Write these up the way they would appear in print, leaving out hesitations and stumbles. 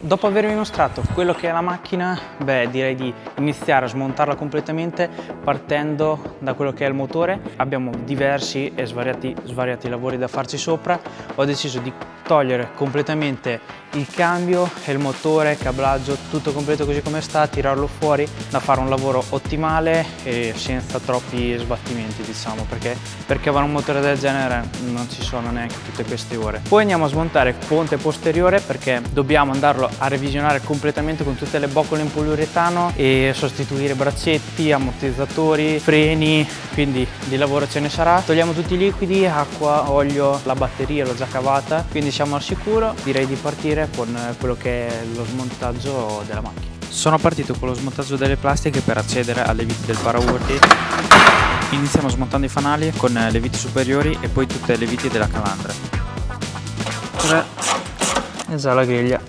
Dopo avervi mostrato quello che è la macchina, direi di iniziare a smontarla completamente partendo da quello che è il motore. Abbiamo diversi e svariati lavori da farci sopra. Ho deciso di togliere completamente il cambio e il motore, cablaggio, tutto completo così come sta, tirarlo fuori, da fare un lavoro ottimale e senza troppi sbattimenti, diciamo, perché avere un motore del genere non ci sono neanche tutte queste ore. Poi andiamo a smontare il ponte posteriore perché dobbiamo andarlo a revisionare completamente con tutte le boccole in poliuretano e sostituire braccetti, ammortizzatori, freni, quindi di lavoro ce ne sarà. Togliamo tutti i liquidi, acqua, olio, la batteria l'ho già cavata, quindi siamo al sicuro. Direi di partire con quello che è lo smontaggio della macchina. Sono partito con lo smontaggio delle plastiche per accedere alle viti del paraurti. Iniziamo smontando i fanali con le viti superiori e poi tutte le viti della calandra. E già la griglia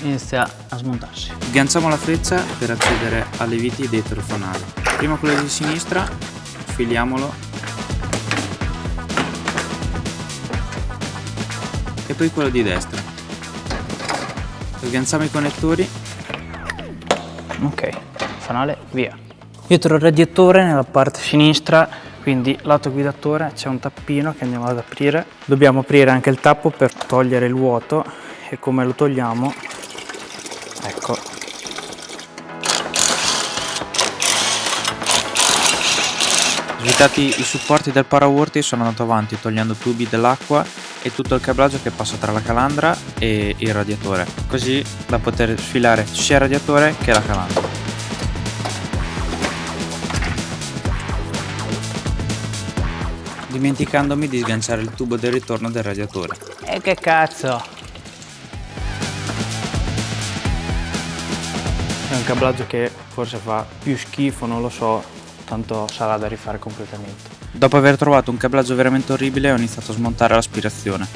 inizia a smontarsi. Sganciamo la freccia per accedere alle viti dietro il fanale. Prima quello di sinistra, filiamolo e poi quello di destra. Sganciamo i connettori. Ok, fanale via. Dietro il radiatore nella parte sinistra, quindi lato guidatore, c'è un tappino che andiamo ad aprire. Dobbiamo aprire anche il tappo per togliere il vuoto. E come lo togliamo? Ecco. Svitati i supporti del paraurti, sono andato avanti togliendo tubi dell'acqua e tutto il cablaggio che passa tra la calandra e il radiatore, così da poter sfilare sia il radiatore che la calandra. Dimenticandomi di sganciare il tubo del ritorno del radiatore. E che cazzo! È un cablaggio che forse fa più schifo, non lo so, tanto sarà da rifare completamente. Dopo aver trovato un cablaggio veramente orribile ho iniziato a smontare l'aspirazione.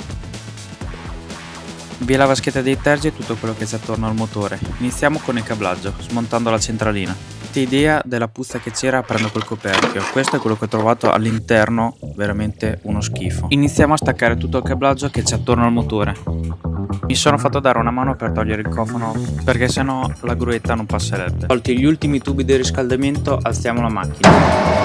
Via la vaschetta dei tergi e tutto quello che c'è attorno al motore. Iniziamo con il cablaggio, smontando la centralina. Idea della puzza che c'era aprendo quel coperchio. Questo è quello che ho trovato all'interno, veramente uno schifo. Iniziamo a staccare tutto il cablaggio che c'è attorno al motore. Mi sono fatto dare una mano per togliere il cofano perché sennò la gruetta non passerebbe. Tolti gli ultimi tubi di riscaldamento, alziamo la macchina.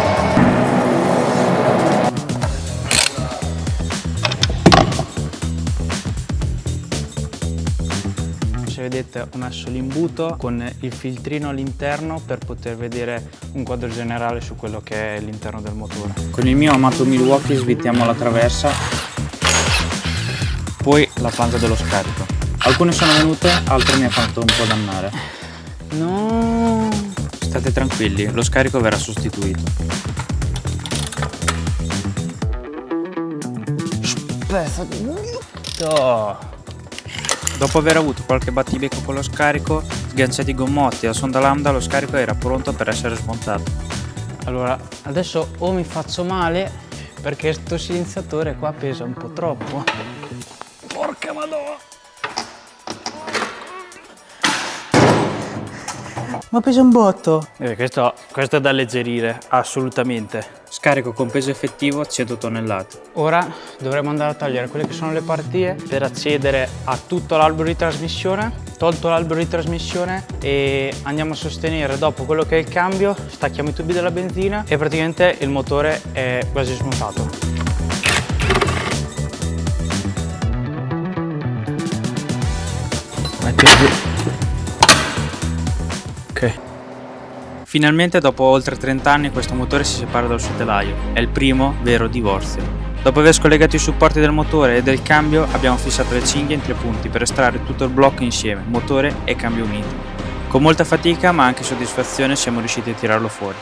Se vedete ho messo l'imbuto con il filtrino all'interno per poter vedere un quadro generale su quello che è l'interno del motore. Con il mio amato Milwaukee svitiamo la traversa, poi la flangia dello scarico. Alcune sono venute, altre mi ha fatto un po' dannare. No! State tranquilli, lo scarico verrà sostituito. Spezza di brutto! Dopo aver avuto qualche battibecco con lo scarico, sganciati i gommotti a sonda lambda, lo scarico era pronto per essere smontato. Allora, adesso o mi faccio male perché sto silenziatore qua pesa un po' troppo. Porca madonna! Ma pesa un botto! Questo è da alleggerire, assolutamente. Scarico con peso effettivo 100 tonnellate. Ora dovremo andare a togliere quelle che sono le partite per accedere a tutto l'albero di trasmissione. Tolto l'albero di trasmissione e andiamo a sostenere dopo quello che è il cambio, stacchiamo i tubi della benzina e praticamente il motore è quasi smontato. Mettilo giù. Ok. Finalmente dopo oltre 30 anni questo motore si separa dal suo telaio. È il primo vero divorzio. Dopo aver scollegato i supporti del motore e del cambio abbiamo fissato le cinghie in 3 punti per estrarre tutto il blocco insieme, motore e cambio uniti. Con molta fatica ma anche soddisfazione siamo riusciti a tirarlo fuori.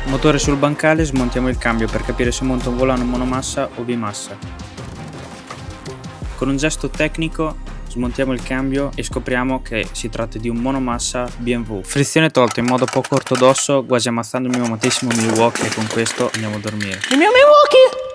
Motore sul bancale, smontiamo il cambio per capire se monta un volano monomassa o bimassa. Con un gesto tecnico smontiamo il cambio e scopriamo che si tratta di un monomassa BMW. Frizione tolta in modo poco ortodosso, quasi ammazzando il mio amatissimo Milwaukee, e con questo andiamo a dormire. Il mio Milwaukee!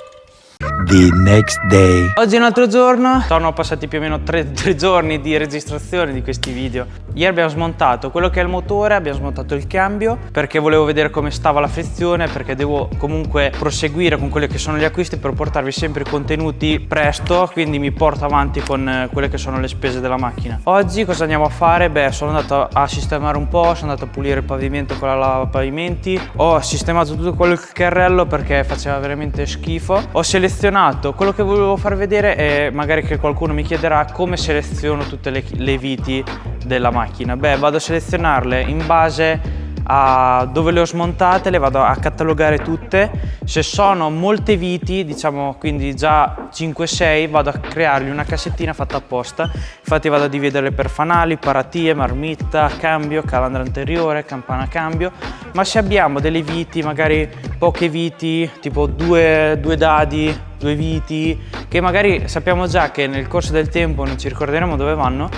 The next day. Oggi è un altro giorno, sono passati più o meno tre giorni di registrazione di questi video. Ieri abbiamo smontato quello che è il motore, abbiamo smontato il cambio perché volevo vedere come stava la frizione, perché devo comunque proseguire con quelli che sono gli acquisti per portarvi sempre i contenuti presto, quindi mi porto avanti con quelle che sono le spese della macchina. Oggi cosa andiamo a fare? Beh, sono andato a sistemare un po', sono andato a pulire il pavimento con la lavapavimenti, ho sistemato tutto quel carrello perché faceva veramente schifo. Ho selezionato quello che volevo far vedere e magari che qualcuno mi chiederà come seleziono tutte le viti della macchina. Beh, vado a selezionarle in base a dove le ho smontate, le vado a catalogare tutte. Se sono molte viti, diciamo quindi già 5-6, vado a creargli una cassettina fatta apposta. Infatti vado a dividerle per fanali, paratie, marmitta, cambio, calandra anteriore, campana cambio. Ma se abbiamo delle viti, magari poche viti, tipo due dadi, 2 viti, che magari sappiamo già che nel corso del tempo non ci ricorderemo dove vanno,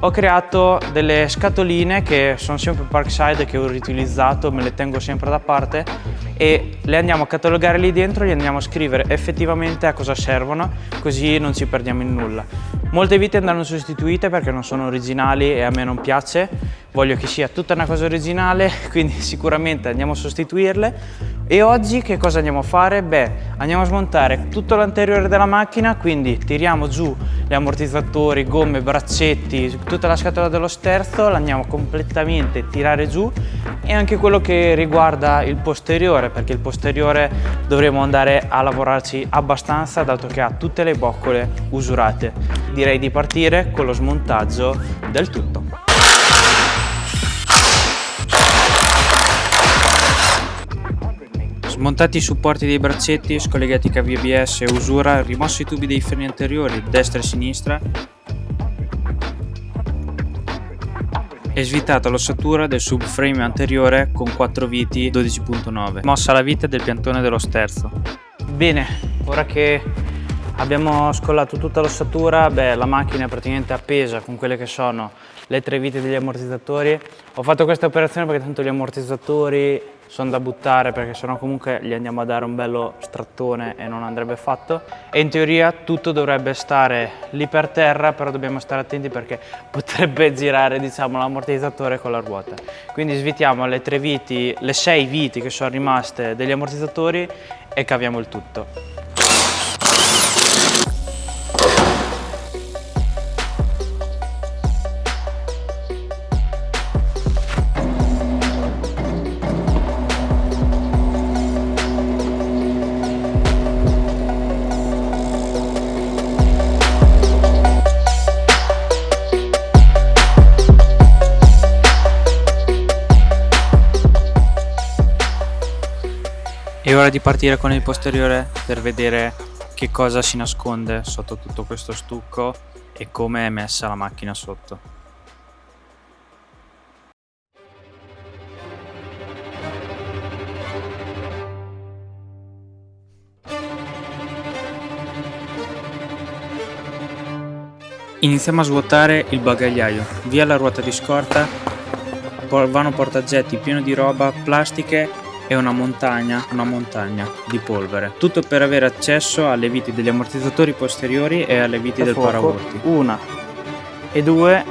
ho creato delle scatoline che sono sempre Parkside, che ho riutilizzato, me le tengo sempre da parte e le andiamo a catalogare lì dentro, gli andiamo a scrivere effettivamente a cosa servono, così non ci perdiamo in nulla. Molte viti andranno sostituite perché non sono originali e a me non piace, voglio che sia tutta una cosa originale, quindi sicuramente andiamo a sostituirle. E oggi che cosa andiamo a fare? Beh, andiamo a smontare tutto l'anteriore della macchina, quindi tiriamo giù gli ammortizzatori, gomme, braccetti, tutta la scatola dello sterzo, la andiamo completamente a tirare giù, e anche quello che riguarda il posteriore, perché il posteriore dovremo andare a lavorarci abbastanza dato che ha tutte le boccole usurate. Direi di partire con lo smontaggio del tutto. Smontati i supporti dei braccetti, scollegati i cavi ABS e usura, rimossi i tubi dei freni anteriori destra e sinistra e svitata l'ossatura del subframe anteriore con 4 viti 12.9, mossa la vite del piantone dello sterzo. Bene, ora che abbiamo scollato tutta l'ossatura, beh, la macchina è praticamente appesa con quelle che sono le 3 viti degli ammortizzatori. Ho fatto questa operazione perché tanto gli ammortizzatori sono da buttare, perché sennò comunque gli andiamo a dare un bello strattone e non andrebbe fatto. E in teoria tutto dovrebbe stare lì per terra, però dobbiamo stare attenti perché potrebbe girare, diciamo, l'ammortizzatore con la ruota. Quindi svitiamo le 3 viti, le 6 viti che sono rimaste degli ammortizzatori e caviamo il tutto. È ora di partire con il posteriore per vedere che cosa si nasconde sotto tutto questo stucco e come è messa la macchina sotto. Iniziamo a svuotare il bagagliaio, via la ruota di scorta, vano portaoggetti pieno di roba, plastiche e una montagna di polvere. Tutto per avere accesso alle viti degli ammortizzatori posteriori e alle viti del paraurti. 1 e 2.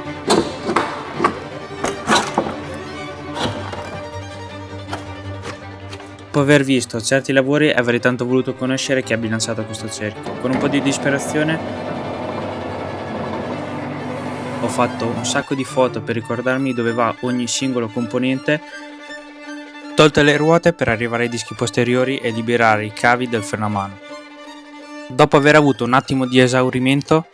Dopo aver visto certi lavori avrei tanto voluto conoscere chi ha bilanciato questo cerchio. Con un po' di disperazione ho fatto un sacco di foto per ricordarmi dove va ogni singolo componente, tolte le ruote per arrivare ai dischi posteriori e liberare i cavi del freno a mano. Dopo aver avuto un attimo di esaurimento,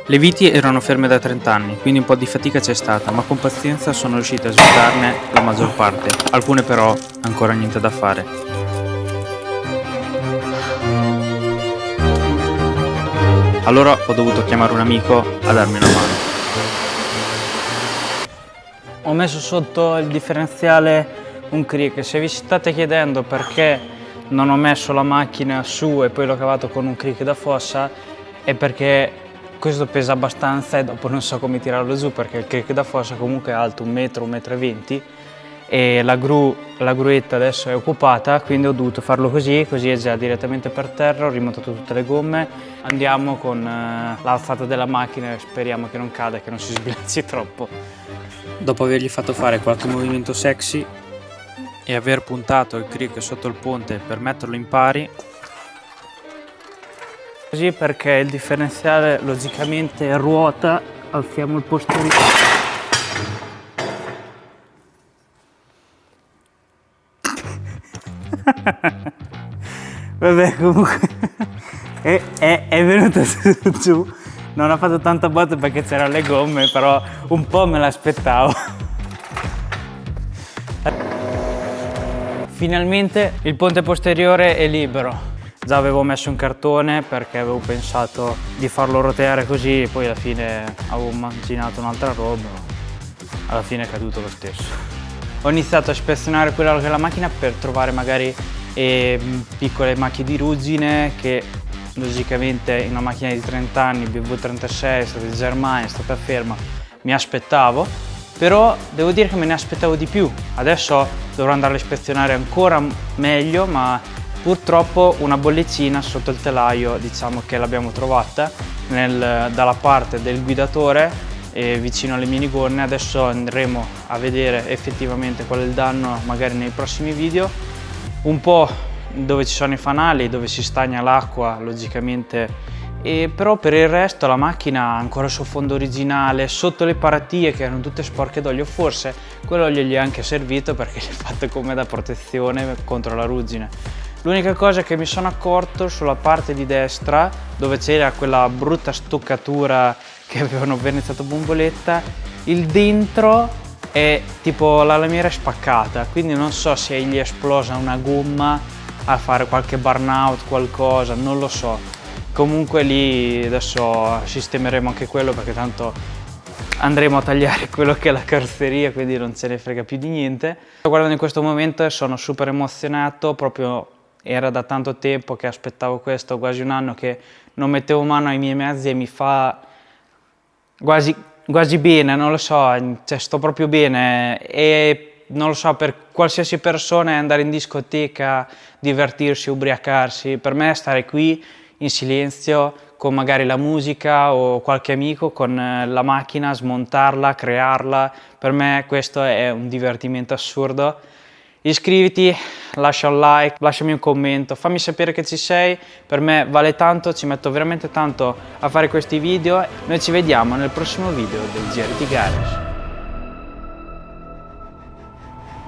le viti erano ferme da 30 anni, quindi un po' di fatica c'è stata, ma con pazienza sono riuscito a svuotarne la maggior parte, alcune però ancora niente da fare. Allora ho dovuto chiamare un amico a darmi una mano. Ho messo sotto il differenziale un crick. Se vi state chiedendo perché non ho messo la macchina su e poi l'ho cavato con un crick da fossa, è perché questo pesa abbastanza e dopo non so come tirarlo giù, perché il crick da fossa comunque è alto 1 metro, 1,20 m e la gruetta adesso è occupata, quindi ho dovuto farlo così è già direttamente per terra, ho rimontato tutte le gomme. Andiamo con l'alzata della macchina e speriamo che non cada e che non si sbilanci troppo. Dopo avergli fatto fare qualche movimento sexy e aver puntato il crick sotto il ponte per metterlo in pari, così, perché il differenziale logicamente ruota, alziamo il posteriore. Vabbè, comunque è venuto giù, non ha fatto tanta botta perché c'erano le gomme, però un po' me l'aspettavo. Finalmente il ponte posteriore è libero. Già avevo messo un cartone perché avevo pensato di farlo roteare così, poi alla fine avevo immaginato un'altra roba, alla fine è caduto lo stesso. Ho iniziato a ispezionare quella che è la macchina per trovare magari piccole macchie di ruggine che logicamente in una macchina di 30 anni, BMW 36, è stata in Germania, è stata ferma, mi aspettavo, però devo dire che me ne aspettavo di più. Adesso dovrò andare a ispezionare ancora meglio, ma purtroppo una bollicina sotto il telaio, diciamo che l'abbiamo trovata dalla parte del guidatore vicino alle minigonne. Adesso andremo a vedere effettivamente qual è il danno magari nei prossimi video, un po' dove ci sono i fanali, dove si stagna l'acqua logicamente, però per il resto la macchina ha ancora il suo fondo originale, sotto le paratie che erano tutte sporche d'olio, forse quello gli è anche servito perché le è fatto come da protezione contro la ruggine. L'unica cosa che mi sono accorto sulla parte di destra, dove c'era quella brutta stoccatura che avevano verniziato bomboletta, il dentro è tipo la lamiera è spaccata, quindi non so se gli è esplosa una gomma a fare qualche burnout, qualcosa, non lo so. Comunque lì adesso sistemeremo anche quello, perché tanto andremo a tagliare quello che è la carrozzeria, quindi non se ne frega più di niente. Sto guardando in questo momento e sono super emozionato, proprio era da tanto tempo che aspettavo questo, quasi un anno che non mettevo mano ai miei mezzi e mi fa quasi bene, non lo so, cioè sto proprio bene e non lo so, per qualsiasi persona andare in discoteca, divertirsi, ubriacarsi, per me stare qui in silenzio con magari la musica o qualche amico con la macchina, smontarla, crearla, per me questo è un divertimento assurdo. Iscriviti, lascia un like, lasciami un commento, fammi sapere che ci sei, per me vale tanto, ci metto veramente tanto a fare questi video. Noi ci vediamo nel prossimo video del GRT Garage.